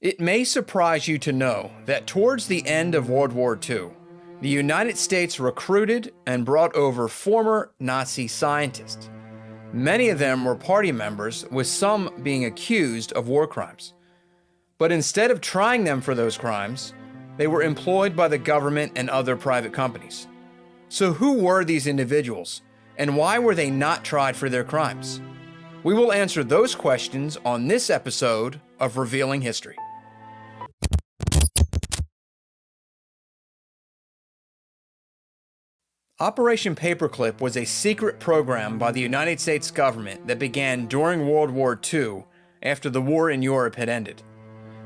It may surprise you to know that towards the end of World War II, the United States recruited and brought over former Nazi scientists. Many of them were party members, with some being accused of war crimes. But instead of trying them for those crimes, they were employed by the government and other private companies. So who were these individuals, and why were they not tried for their crimes? We will answer those questions on this episode of Revealing History. Operation Paperclip was a secret program by the United States government that began during World War II after the war in Europe had ended.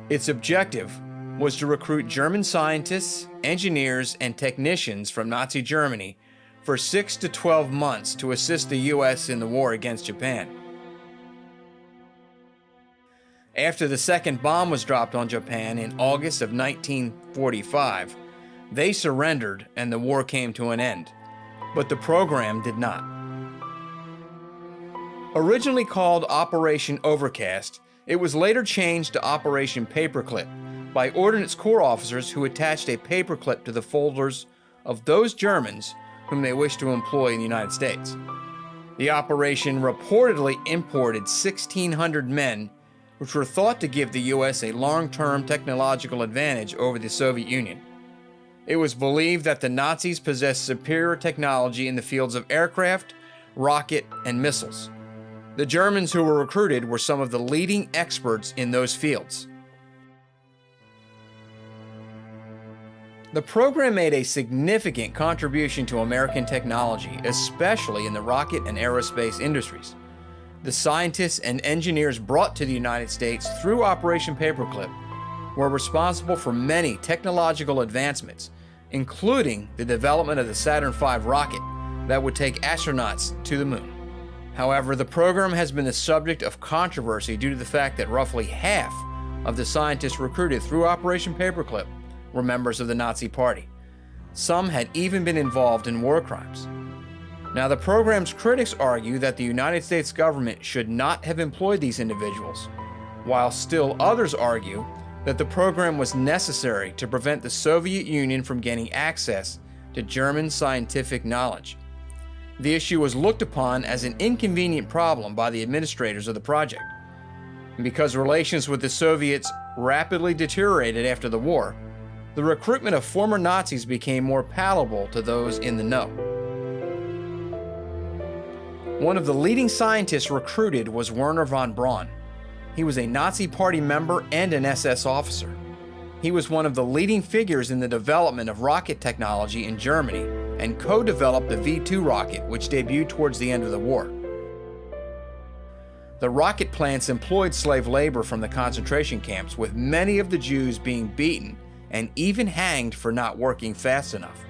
Its objective was to recruit German scientists, engineers, and technicians from Nazi Germany for 6 to 12 months to assist the U.S. in the war against Japan. After the second bomb was dropped on Japan in August of 1945, they surrendered and the war came to an end. But the program did not. Originally called Operation Overcast, it was later changed to Operation Paperclip by Ordnance Corps officers who attached a paperclip to the folders of those Germans whom they wished to employ in the United States. The operation reportedly imported 1,600 men, which were thought to give the U.S. a long-term technological advantage over the Soviet Union. It was believed that the Nazis possessed superior technology in the fields of aircraft, rocket, and missiles. The Germans who were recruited were some of the leading experts in those fields. The program made a significant contribution to American technology, especially in the rocket and aerospace industries. The scientists and engineers brought to the United States through Operation Paperclip were responsible for many technological advancements, including the development of the Saturn V rocket that would take astronauts to the moon. However, the program has been the subject of controversy due to the fact that roughly half of the scientists recruited through Operation Paperclip were members of the Nazi Party. Some had even been involved in war crimes. Now, the program's critics argue that the United States government should not have employed these individuals, while still others argue that the program was necessary to prevent the Soviet Union from gaining access to German scientific knowledge. The issue was looked upon as an inconvenient problem by the administrators of the project. And because relations with the Soviets rapidly deteriorated after the war, the recruitment of former Nazis became more palatable to those in the know. One of the leading scientists recruited was Wernher von Braun. He was a Nazi Party member and an SS officer. He was one of the leading figures in the development of rocket technology in Germany and co-developed the V-2 rocket, which debuted towards the end of the war. The rocket plants employed slave labor from the concentration camps, with many of the Jews being beaten and even hanged for not working fast enough.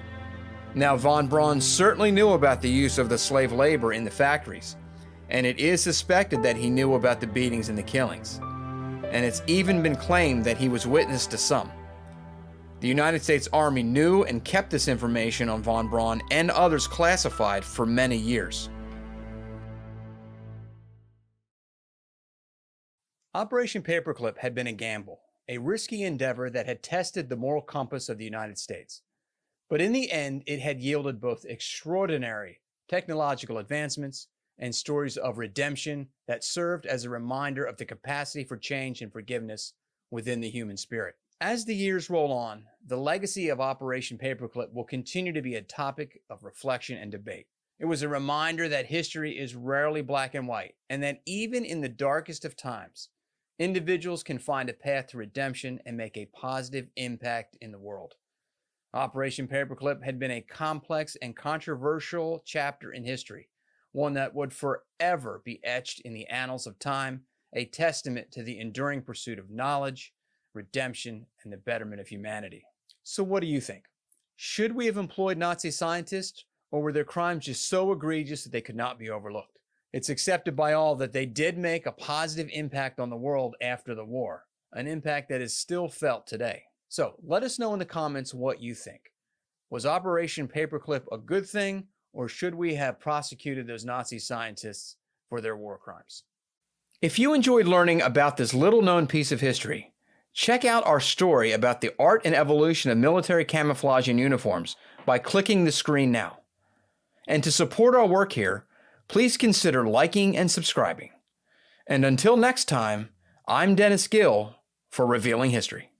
Now, von Braun certainly knew about the use of the slave labor in the factories, and it is suspected that he knew about the beatings and the killings. And it's even been claimed that he was witness to some. The United States Army knew and kept this information on von Braun and others classified for many years. Operation Paperclip had been a gamble, a risky endeavor that had tested the moral compass of the United States. But in the end, it had yielded both extraordinary technological advancements and stories of redemption that served as a reminder of the capacity for change and forgiveness within the human spirit. As the years roll on, the legacy of Operation Paperclip will continue to be a topic of reflection and debate. It was a reminder that history is rarely black and white, and that even in the darkest of times, individuals can find a path to redemption and make a positive impact in the world. Operation Paperclip had been a complex and controversial chapter in history, one that would forever be etched in the annals of time, a testament to the enduring pursuit of knowledge, redemption, and the betterment of humanity. So what do you think? Should we have employed Nazi scientists, or were their crimes just so egregious that they could not be overlooked? It's accepted by all that they did make a positive impact on the world after the war, an impact that is still felt today. So let us know in the comments what you think. Was Operation Paperclip a good thing, or should we have prosecuted those Nazi scientists for their war crimes? If you enjoyed learning about this little-known piece of history, Check out our story about the art and evolution of military camouflage and uniforms by clicking the screen now. And to support our work here, please consider liking and subscribing. And until next time, I'm Dennis Gill for Revealing History.